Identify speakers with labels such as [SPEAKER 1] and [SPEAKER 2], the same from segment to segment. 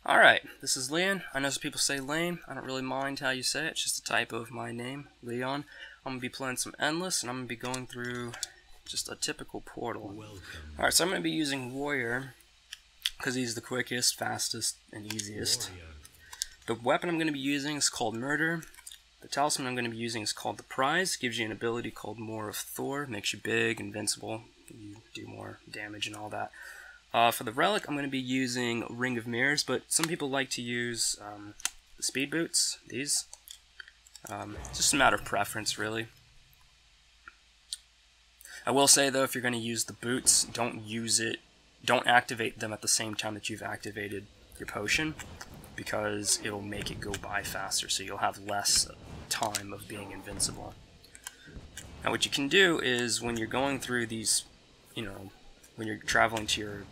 [SPEAKER 1] Alright, this is Lein. I know some people say Lein. I don't really mind how you say it. It's just a type of my name, Leon. I'm going to be playing some Endless, and I'm going to be going through just a typical portal. Alright, so I'm going to be using Warrior, because he's the quickest, fastest, and easiest. The weapon I'm going to be using is called Murder. The talisman I'm going to be using is called the Prize. Gives you an ability called More of Thor. Makes you big, invincible. You do more damage and all that. For the relic, I'm going to be using Ring of Mirrors, but some people like to use the speed boots, these. It's just a matter of preference, really. I will say, though, if you're going to use the boots, don't activate them at the same time that you've activated your potion, because it'll make it go by faster, so you'll have less time of being invincible. Now, what you can do is, when you're going through these, when you're traveling to your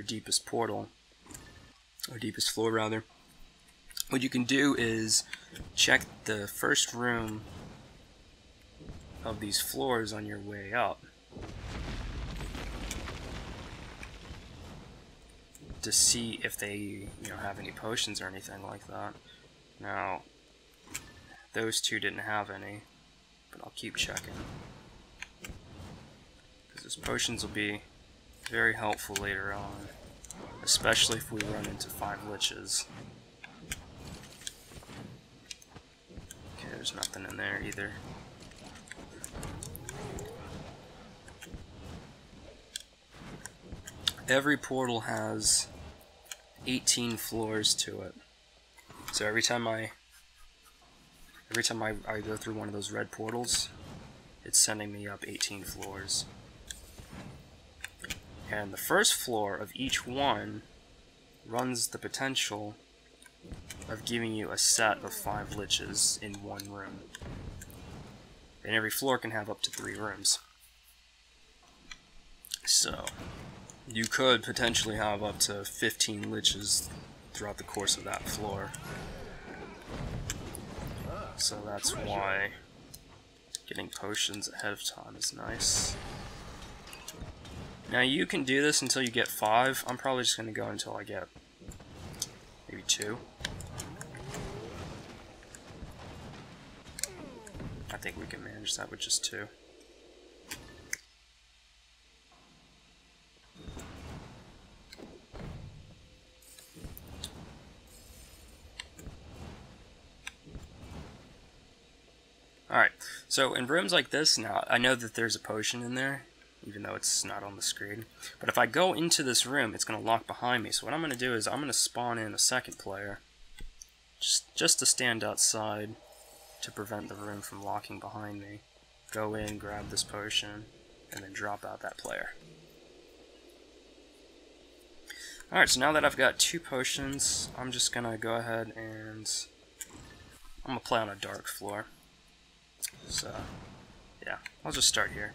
[SPEAKER 1] deepest portal, or deepest floor rather, what you can do is check the first room of these floors on your way up to see if they have any potions or anything like that. Now, those two didn't have any, but I'll keep checking, because those potions will be very helpful later on, especially if we run into 5 liches. Okay, there's nothing in there either. Every portal has 18 floors to it, so every time I go through one of those red portals, it's sending me up 18 floors. And the first floor of each one runs the potential of giving you a set of 5 liches in one room. And every floor can have up to 3 rooms. So, you could potentially have up to 15 liches throughout the course of that floor. So that's why getting potions ahead of time is nice. Now, you can do this until you get 5. I'm probably just going to go until I get maybe 2. I think we can manage that with just 2. Alright, so in rooms like this, now I know that there's a potion in there, even though it's not on the screen. But if I go into this room, it's going to lock behind me. So what I'm going to do is I'm going to spawn in a second player, just to stand outside to prevent the room from locking behind me. Go in, grab this potion, and then drop out that player. Alright, so now that I've got 2 potions, I'm just going to go ahead and I'm going to play on a dark floor. So, yeah, I'll just start here.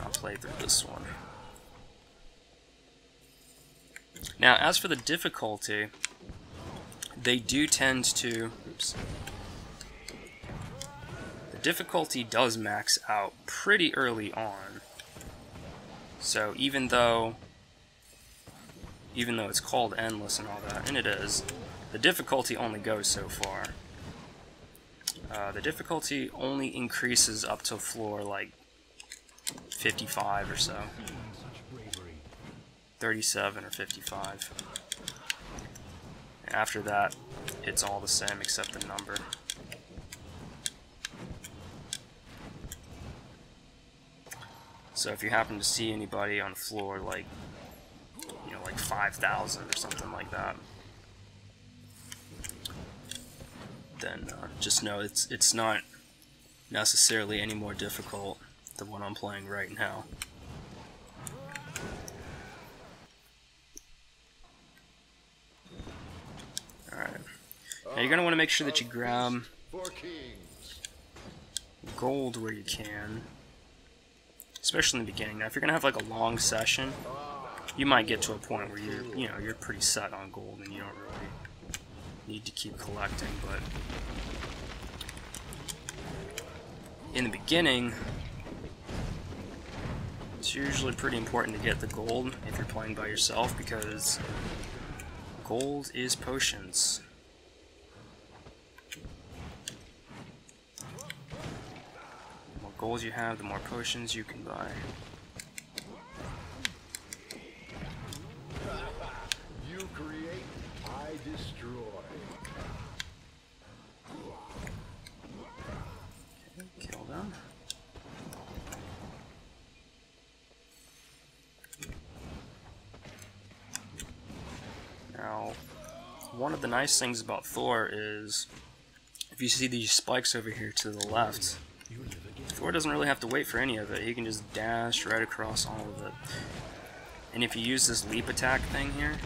[SPEAKER 1] I'll play through this one. Now, as for the difficulty, they do tend to... Oops. The difficulty does max out pretty early on. So even though it's called Endless and all that, and it is, the difficulty only goes so far. The difficulty only increases up to floor like 55 or so. 37 or 55. After that, it's all the same except the number. So if you happen to see anybody on floor like, like 5,000 or something like that, then just know it's not necessarily any more difficult than what I'm playing right now. Alright. Now you're going to want to make sure that you grab gold where you can, especially in the beginning. Now if you're going to have like a long session, you might get to a point where you're pretty set on gold and you don't really need to keep collecting, but in the beginning, It's usually pretty important to get the gold if you're playing by yourself, because gold is potions. The more gold you have, the more potions you can buy.
[SPEAKER 2] You create, I destroy.
[SPEAKER 1] Okay, kill them. Now, one of the nice things about Thor is, if you see these spikes over here to the left, Thor doesn't really have to wait for any of it. He can just dash right across all of it. And if you use this leap attack thing here,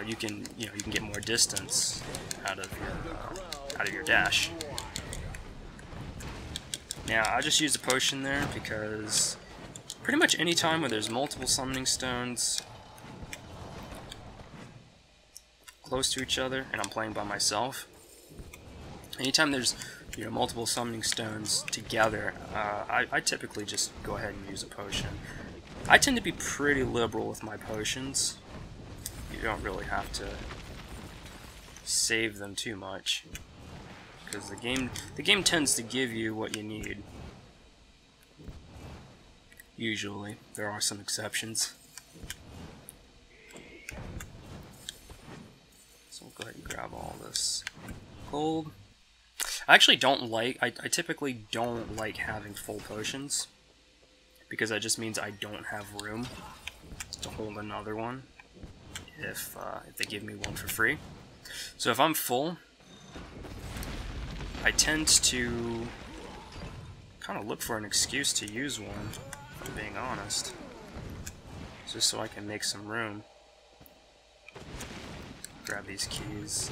[SPEAKER 1] you can get more distance out of your dash. Now, I just used a potion there because pretty much any time where there's multiple summoning stones close to each other, and I'm playing by myself, anytime there's multiple summoning stones together, I typically just go ahead and use a potion. I tend to be pretty liberal with my potions. You don't really have to save them too much, because the game tends to give you what you need. Usually, there are some exceptions. So we'll go ahead and grab all this gold. I actually don't like, I typically don't like having full potions, because that just means I don't have room to hold another one if they give me one for free. So if I'm full, I tend to kind of look for an excuse to use one, if I'm being honest, just so I can make some room. Grab these keys.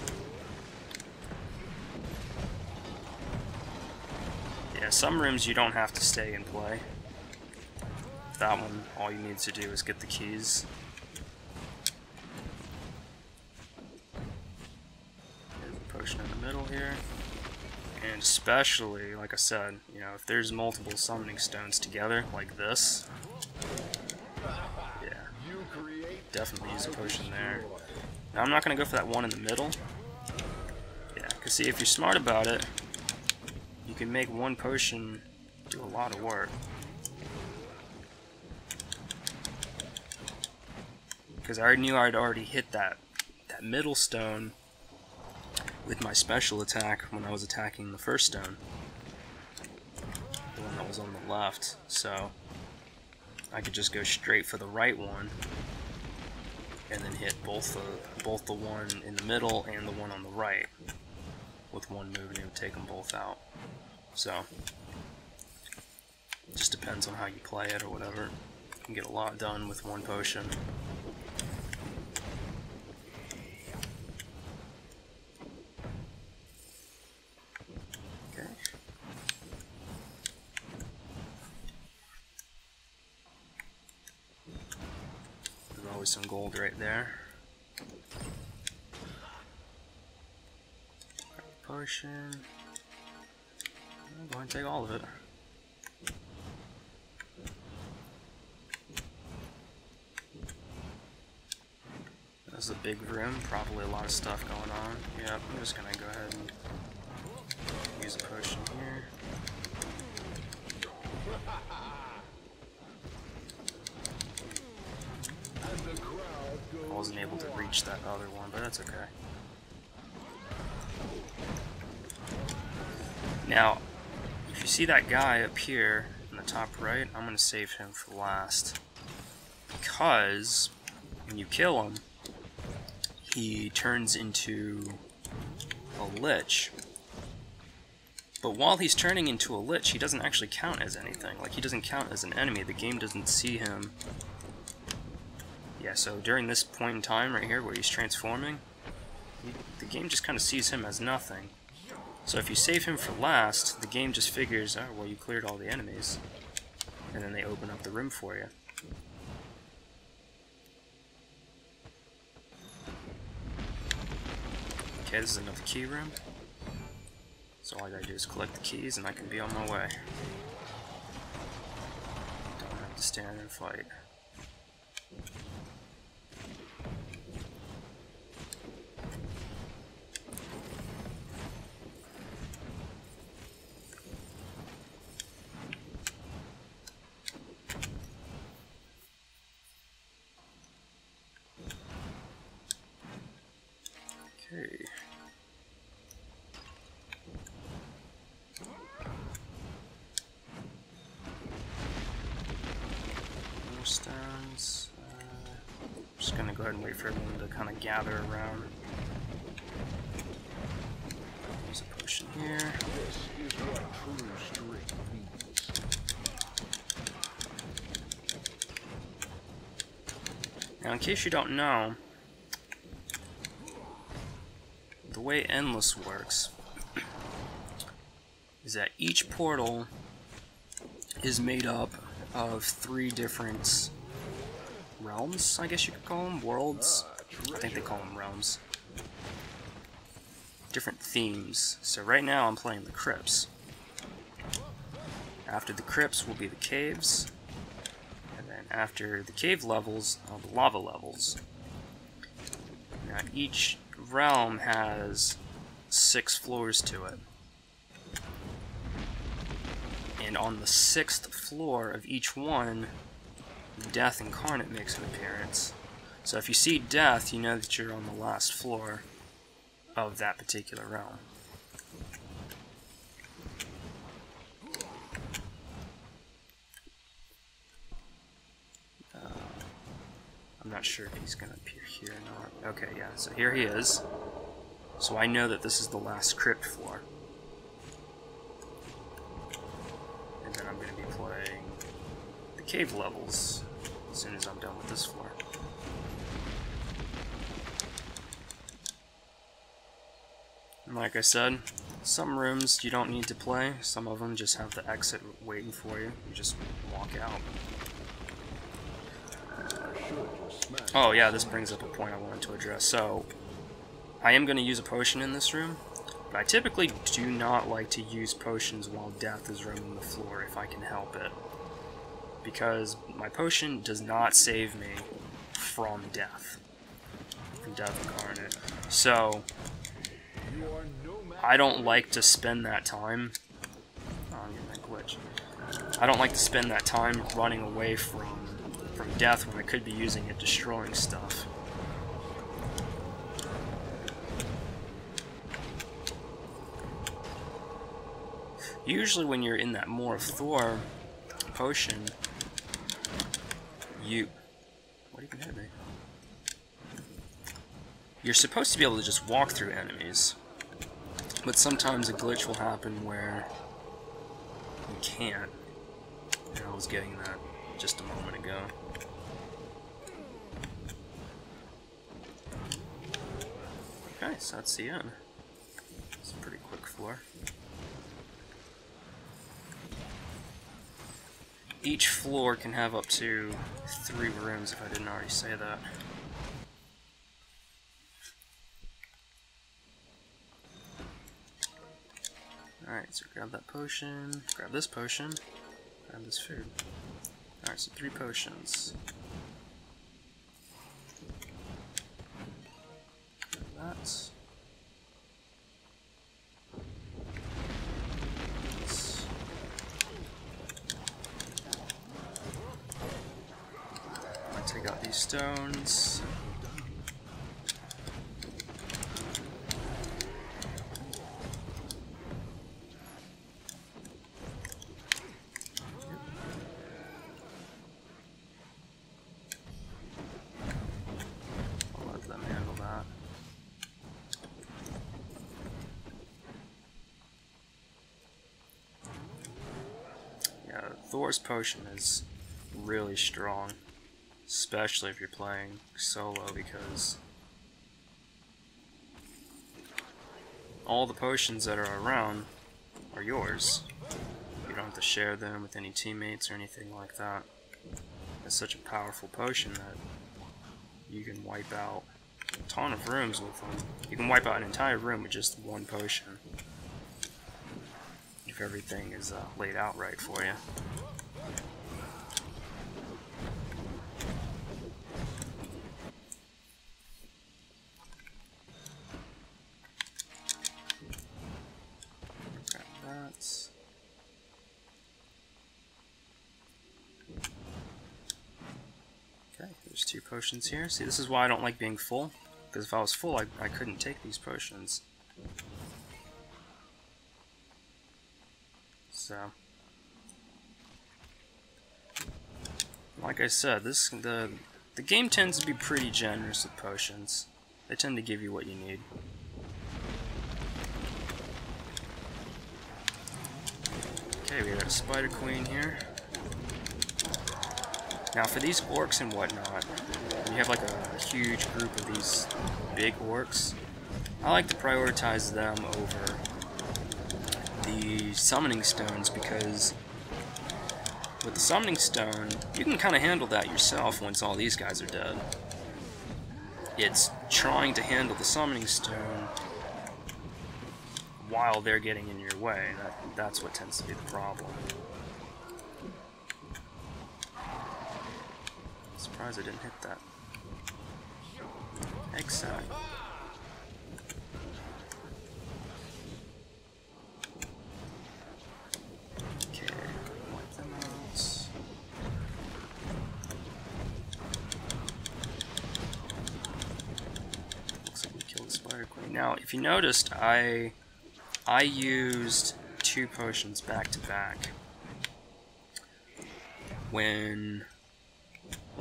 [SPEAKER 1] Yeah, some rooms you don't have to stay and play. That one, all you need to do is get the keys. There's a potion in the middle here. And especially, like I said, if there's multiple summoning stones together, like this, yeah, definitely use a potion there. Now, I'm not going to go for that one in the middle. Yeah, because see, if you're smart about it, you can make one potion do a lot of work. Because I knew I'd already hit that middle stone with my special attack when I was attacking the first stone. The one that was on the left. So I could just go straight for the right one and then hit both the one in the middle and the one on the right with one move, and it would take them both out. So it just depends on how you play it or whatever. You can get a lot done with one potion. Okay. There's always some gold right there. Potion. I'll go ahead and take all of it. This is a big room, probably a lot of stuff going on. Yep, I'm just gonna go ahead and use a potion here. I wasn't able to reach that other one, but that's okay. Now, if you see that guy up here in the top right, I'm going to save him for last. Because when you kill him, he turns into a lich. But while he's turning into a lich, he doesn't actually count as anything. Like, he doesn't count as an enemy. The game doesn't see him. Yeah, so during this point in time right here where he's transforming, the game just kind of sees him as nothing. So if you save him for last, the game just figures, oh, well, you cleared all the enemies. And then they open up the room for you. Okay, this is another key room. So all I gotta do is collect the keys and I can be on my way. to stand and fight. Okay. More stones. Just gonna go ahead and wait for everyone to kind of gather around. Use a potion here.
[SPEAKER 2] This is what true strength means.
[SPEAKER 1] Now, in case you don't know, the way Endless works is that each portal is made up of 3 different realms, I guess you could call them, worlds. I think they call them realms. Different themes. So right now I'm playing the crypts. After the crypts will be the caves, and then after the cave levels, the lava levels. Now each realm has 6 floors to it. And on the 6th floor of each one, Death Incarnate makes an appearance. So if you see Death, you know that you're on the last floor of that particular realm. I'm not sure if he's going to appear here or not. Okay, yeah, so here he is. So I know that this is the last crypt floor. And then I'm going to be playing the cave levels as soon as I'm done with this floor. And like I said, some rooms you don't need to play. Some of them just have the exit waiting for you. You just walk out. Oh yeah, this brings up a point I wanted to address. So, I am going to use a potion in this room, but I typically do not like to use potions while Death is roaming the floor if I can help it. Because my potion does not save me from Death. From Death Incarnate. So, I don't like to spend that time... Oh, I'm getting that glitch. I don't like to spend that time running away from Death when I could be using it destroying stuff. Usually when you're in that More of Thor potion, what even hit me? You're supposed to be able to just walk through enemies, but sometimes a glitch will happen where you can't. And I was getting that just a moment ago. Okay, so that's the end. It's a pretty quick floor. Each floor can have up to 3 rooms, if I didn't already say that. Alright, so grab that potion, grab this potion, grab this food. Alright, so 3 potions. Grab that. Take out these stones. I'll let them handle that. Yeah, Thor's potion is really strong. Especially if you're playing solo, because all the potions that are around are yours. You don't have to share them with any teammates or anything like that. It's such a powerful potion that you can wipe out a ton of rooms with them. You can wipe out an entire room with just one potion, if everything is laid out right for you. There's 2 potions here. See, this is why I don't like being full. Because if I was full, I couldn't take these potions. So, like I said, the game tends to be pretty generous with potions. They tend to give you what you need. Okay, we got a Spider Queen here. Now for these orcs and whatnot, when you have like a huge group of these big orcs, I like to prioritize them over the summoning stones, because with the summoning stone, you can kind of handle that yourself once all these guys are dead. It's trying to handle the summoning stone while they're getting in your way. That's what tends to be the problem. Surprised I didn't hit that egg sack. Okay, wipe them out. Looks like we killed the Spider Queen. Now, if you noticed, I used 2 potions back to back. When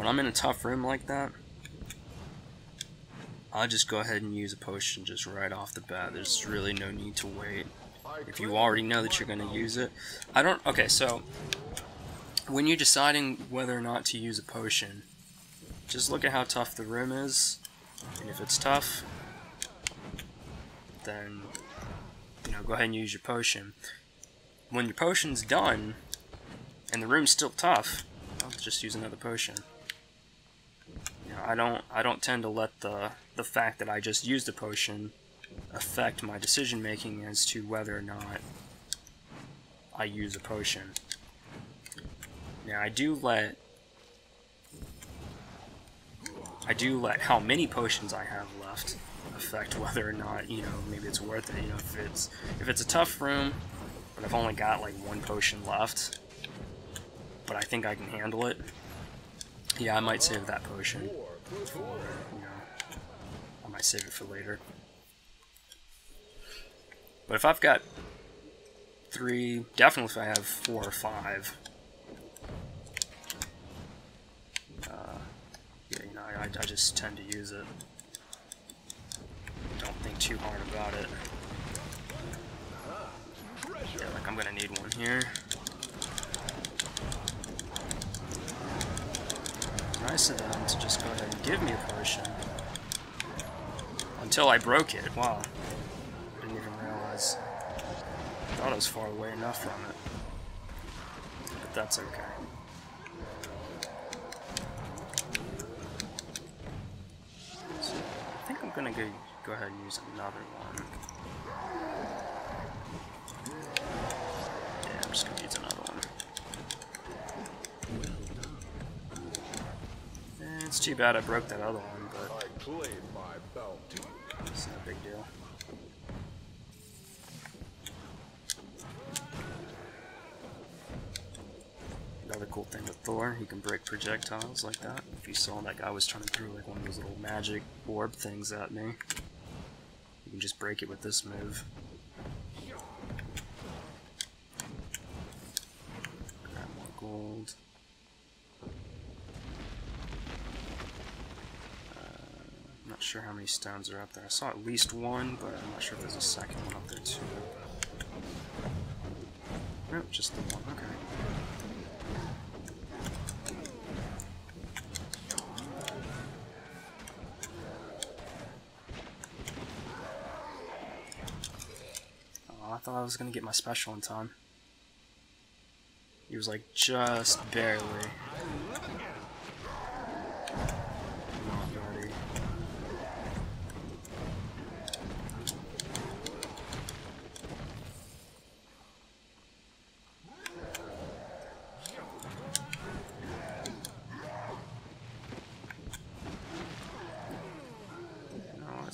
[SPEAKER 1] I'm in a tough room like that, I'll just go ahead and use a potion just right off the bat. There's really no need to wait. If you already know that you're going to use it. Okay, so when you're deciding whether or not to use a potion, just look at how tough the room is. And if it's tough, then, go ahead and use your potion. When your potion's done, and the room's still tough, I'll just use another potion. I don't tend to let the fact that I just used a potion affect my decision making as to whether or not I use a potion. Now I do let how many potions I have left affect whether or not, maybe it's worth it. If it's a tough room, but I've only got like 1 potion left, but I think I can handle it, yeah, I might save that potion. Or, I might save it for later. But if I've got 3, definitely if I have 4 or 5, yeah, I just tend to use it. Don't think too hard about it. Yeah, like I'm gonna need one here. Nice of them to just go ahead and give me a potion. Until I broke it. Wow. Didn't even realize. Thought I was far away enough from it. But that's okay. So, I think I'm gonna go ahead and use another one. Yeah, I'm just gonna use another one. It's too bad I broke that other one, but it's not a big deal. Another cool thing with Thor, he can break projectiles like that. If you saw, that guy was trying to throw like one of those little magic orb things at me. You can just break it with this move. Grab more gold. Not sure how many stones are up there. I saw at least 1, but I'm not sure if there's a second one up there too. Nope, just the 1. Okay. Oh, I thought I was gonna get my special in time. He was like just barely.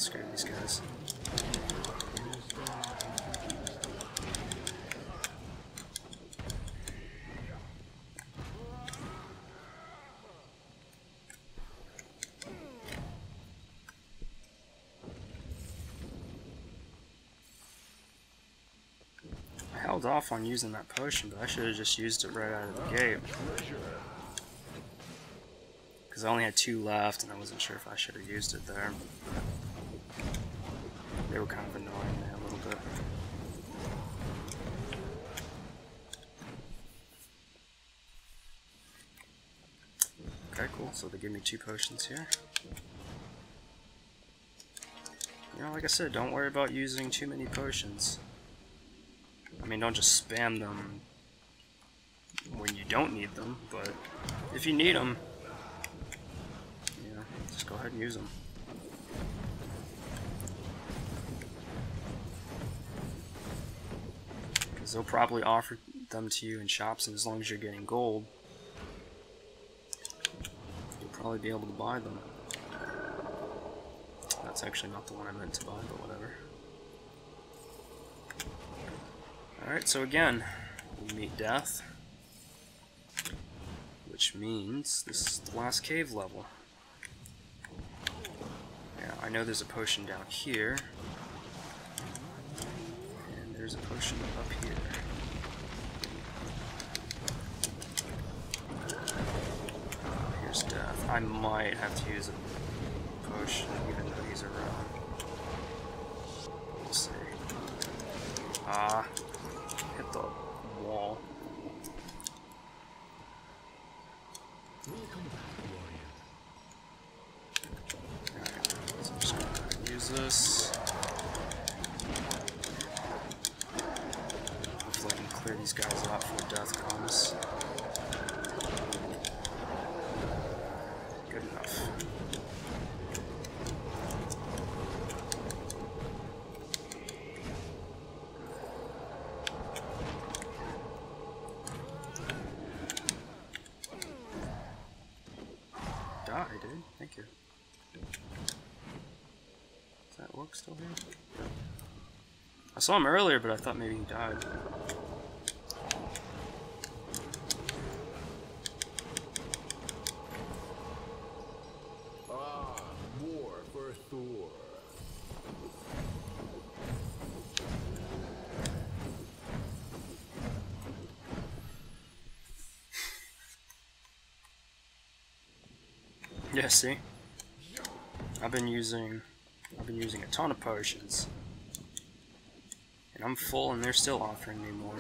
[SPEAKER 1] Screw these guys. held off on using that potion, but I should have just used it right out of the gate. Because I only had 2 left, and I wasn't sure if I should have used it there. They were kind of annoying me a little bit. Okay, cool. So they give me 2 potions here. You know, like I said, don't worry about using too many potions. I mean, don't just spam them when you don't need them, but if you need them, you know, just go ahead and use them. Because they'll probably offer them to you in shops, and as long as you're getting gold, you'll probably be able to buy them. That's actually not the one I meant to buy, but whatever. Alright, so again, we meet death, which means this is the last cave level. Yeah, I know there's a potion down here, and there's a potion up here. Here's death. I might have to use a potion even though he's around. We'll see. Hit the wall. Alright, so I'm just gonna use this. Hopefully I can clear these guys out before death comes. Good enough. Die, dude. Thank you. Is that orc still here? Yeah. I saw him earlier, but I thought maybe he died.
[SPEAKER 2] More for Thor.
[SPEAKER 1] Yeah, see? I've been using a ton of potions. And I'm full and they're still offering me more.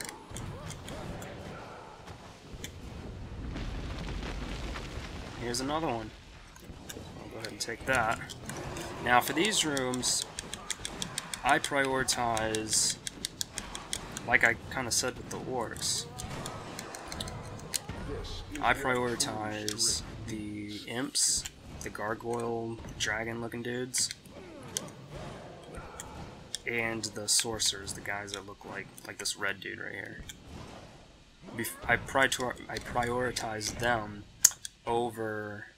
[SPEAKER 1] Here's another one. I'll go ahead and take that. Now for these rooms, I prioritize, like I kind of said with the orcs, I prioritize the imps, the gargoyle dragon looking dudes, and the sorcerers, the guys that look like this red dude right here. I prioritize them over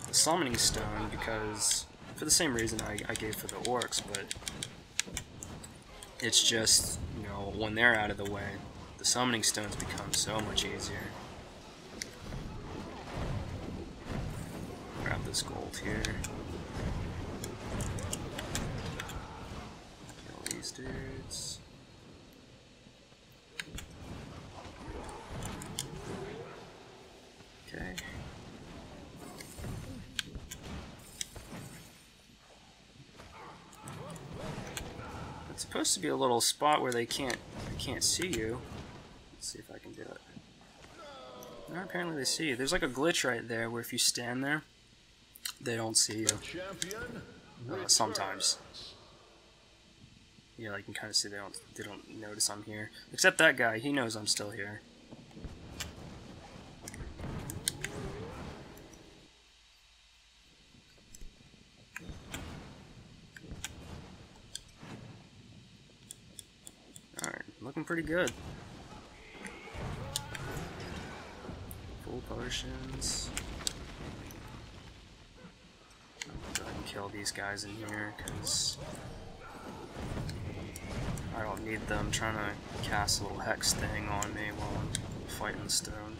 [SPEAKER 1] the summoning stone because, for the same reason I gave for the orcs, but it's just, you know, when they're out of the way, the summoning stones become so much easier. Grab this gold here. Kill these dudes. Okay. It's supposed to be a little spot where they can't see you. Let's see if I can do it. No, apparently they see you. There's like a glitch right there where if you stand there, they don't see you. Sometimes. Yeah, you can kind of see they don't notice I'm here. Except that guy, he knows I'm still here. Alright, looking pretty good. Full potions. Go ahead and kill these guys in here, because I don't need them trying to cast a little hex thing on me while I'm fighting the stone.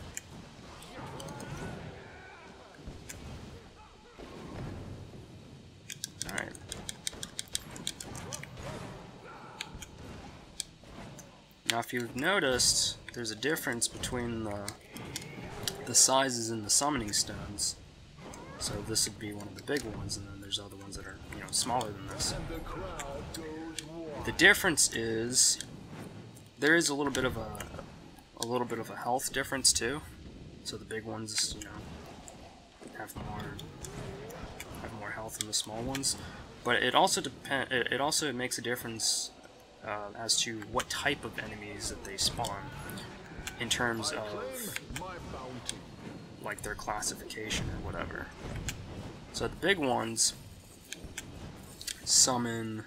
[SPEAKER 1] Alright. Now Now if you've noticed, there's a difference between the sizes in the summoning stones. So this would be one of the big ones, and then there's other ones that are, you know, smaller than this. The difference is there is a little bit of a health difference too. So the big ones, you know, have more health than the small ones. But it also makes a difference as to what type of enemies that they spawn in terms of like their classification or whatever. So the big ones summon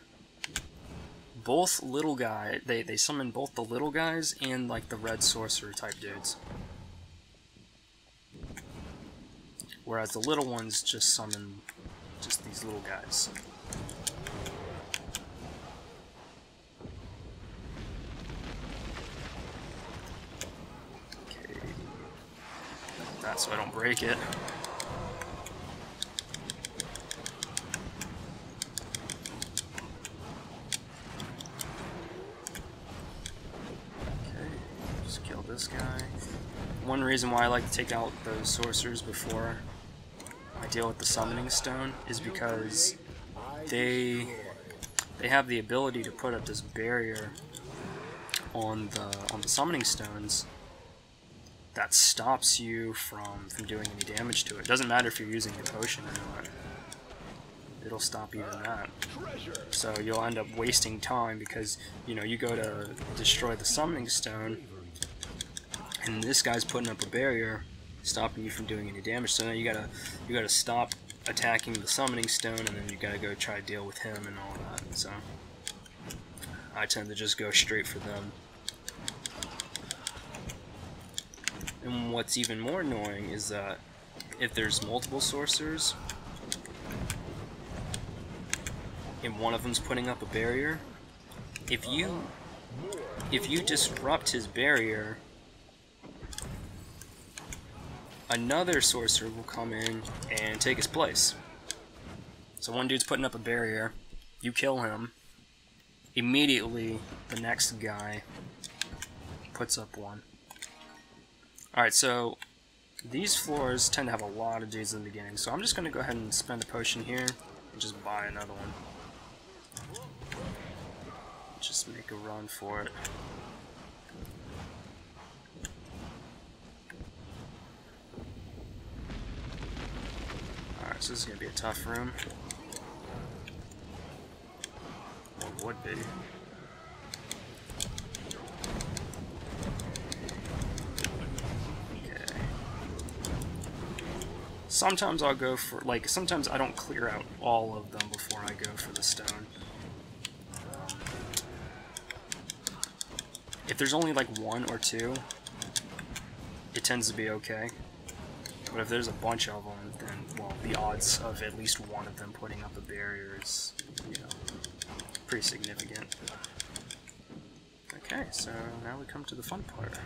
[SPEAKER 1] both little guy. They summon both the little guys and like the red sorcerer type dudes. Whereas the little ones just summon just these little guys. Okay. That so I don't break it. Just kill this guy. One reason why I like to take out those sorcerers before I deal with the summoning stone is because they have the ability to put up this barrier on the summoning stones that stops you from doing any damage to it. It doesn't matter if you're using your potion or not. It'll stop even that. So you'll end up wasting time because, you know, you go to destroy the summoning stone and this guy's putting up a barrier stopping you from doing any damage. So now you gotta stop attacking the summoning stone, and then you gotta go try to deal with him and all that. So I tend to just go straight for them. And what's even more annoying is that if there's multiple sorcerers and one of them's putting up a barrier, if you disrupt his barrier, another sorcerer will come in and take his place. So one dude's putting up a barrier, you kill him, immediately the next guy puts up one. Alright, so these floors tend to have a lot of dudes in the beginning, so I'm just going to go ahead and spend a potion here and just buy another one. Just make a run for it. So this is going to be a tough room. Or would be. Okay. Sometimes I'll go for, like, sometimes I don't clear out all of them before I go for the stone. If there's only like one or two, it tends to be okay. But if there's a bunch of them, then, well, the odds of at least one of them putting up a barrier is, you know, pretty significant. Okay, so now we come to the fun part.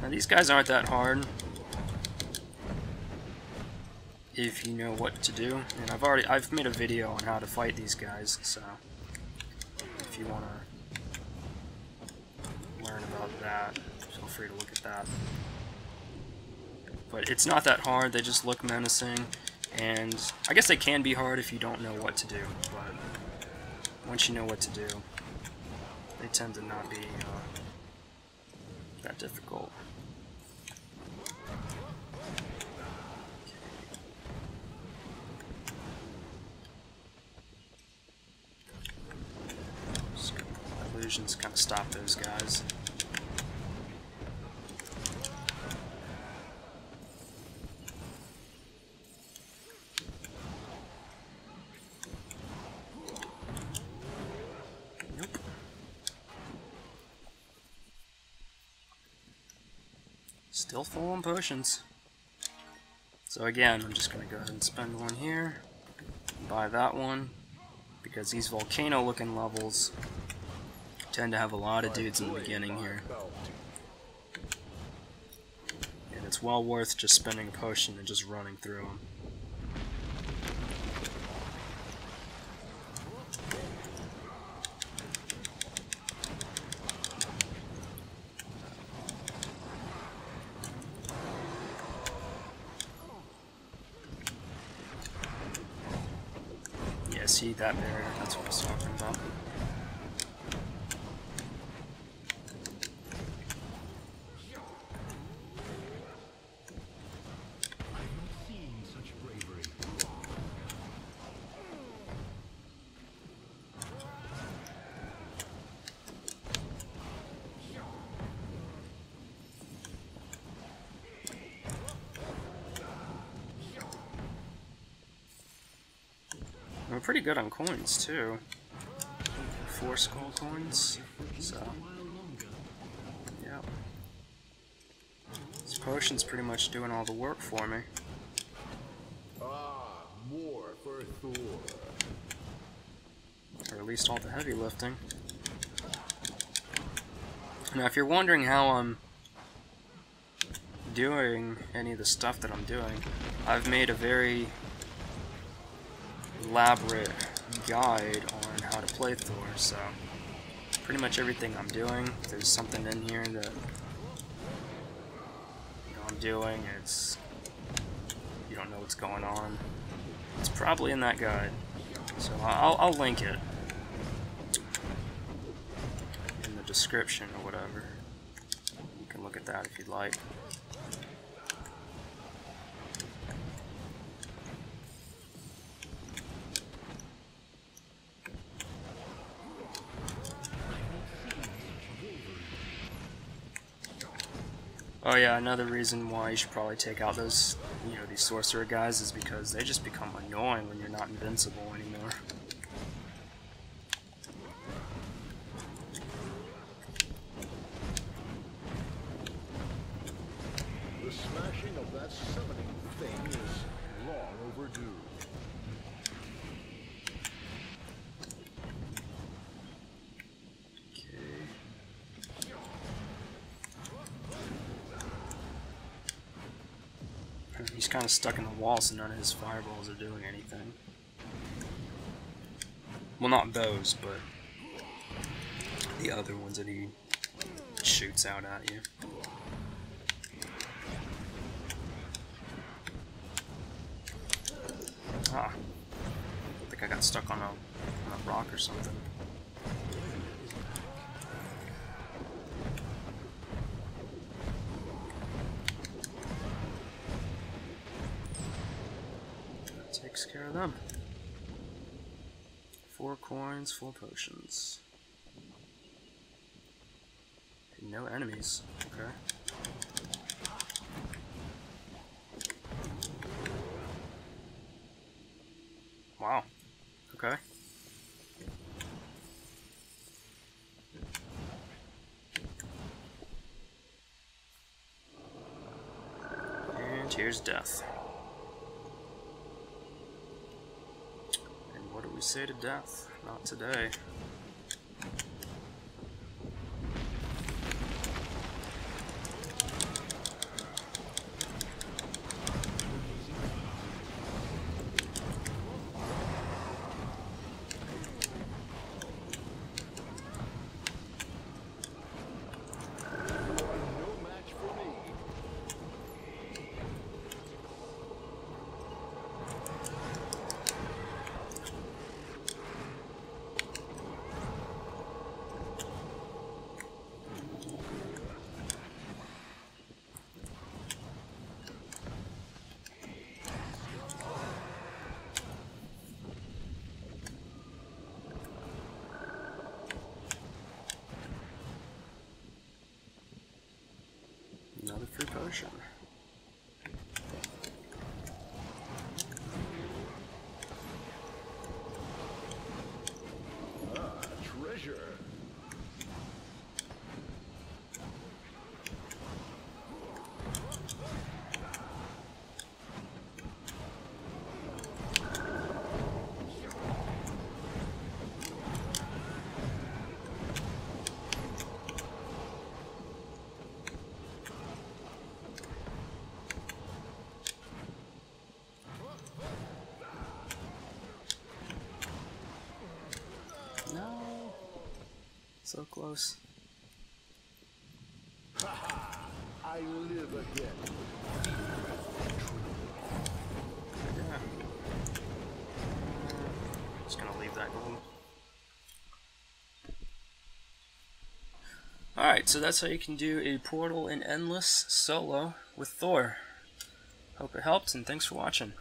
[SPEAKER 1] Now these guys aren't that hard if you know what to do. And I've made a video on how to fight these guys, so if you want to learn about that, feel free to look at that. But it's not that hard, they just look menacing, and I guess they can be hard if you don't know what to do, but once you know what to do, they tend to not be that difficult. Just gonna put illusions to kind of stop those guys. Still full on potions. So again, I'm just going to go ahead and spend one here, buy that one, because these volcano looking levels tend to have a lot of dudes in the beginning here. And it's well worth just spending a potion and just running through them. see that barrier, that's what I was talking about. We're pretty good on coins too. 4 skull coins. So yeah. This potion's pretty much doing all the work for me.
[SPEAKER 2] Ah, more for Thor.
[SPEAKER 1] Or at least all the heavy lifting. Now if you're wondering how I'm doing any of the stuff that I'm doing, I've made a very elaborate guide on how to play Thor, so pretty much everything I'm doing, there's something in here that I'm doing, it's you don't know what's going on. It's probably in that guide, so I'll link it in the description or whatever. You can look at that if you'd like. Oh yeah, another reason why you should probably take out those, these sorcerer guys is because they just become annoying when you're not invincible anymore.
[SPEAKER 2] The smashing of that summoning thing is long overdue.
[SPEAKER 1] He's kind of stuck in the wall, so none of his fireballs are doing anything. Well, not those, but the other ones that he shoots out at you. Ah, I think I got stuck on a rock or something. Takes care of them. 4 coins, 4 potions. And no enemies. Okay. Wow. Okay. And here's death. What do we say to death? Not today. Another free potion.
[SPEAKER 2] Ah, treasure.
[SPEAKER 1] No. So close.
[SPEAKER 2] I live again.
[SPEAKER 1] Yeah. Just gonna leave that gold. Alright, so that's how you can do a portal in Endless solo with Thor. Hope it helped, and thanks for watching.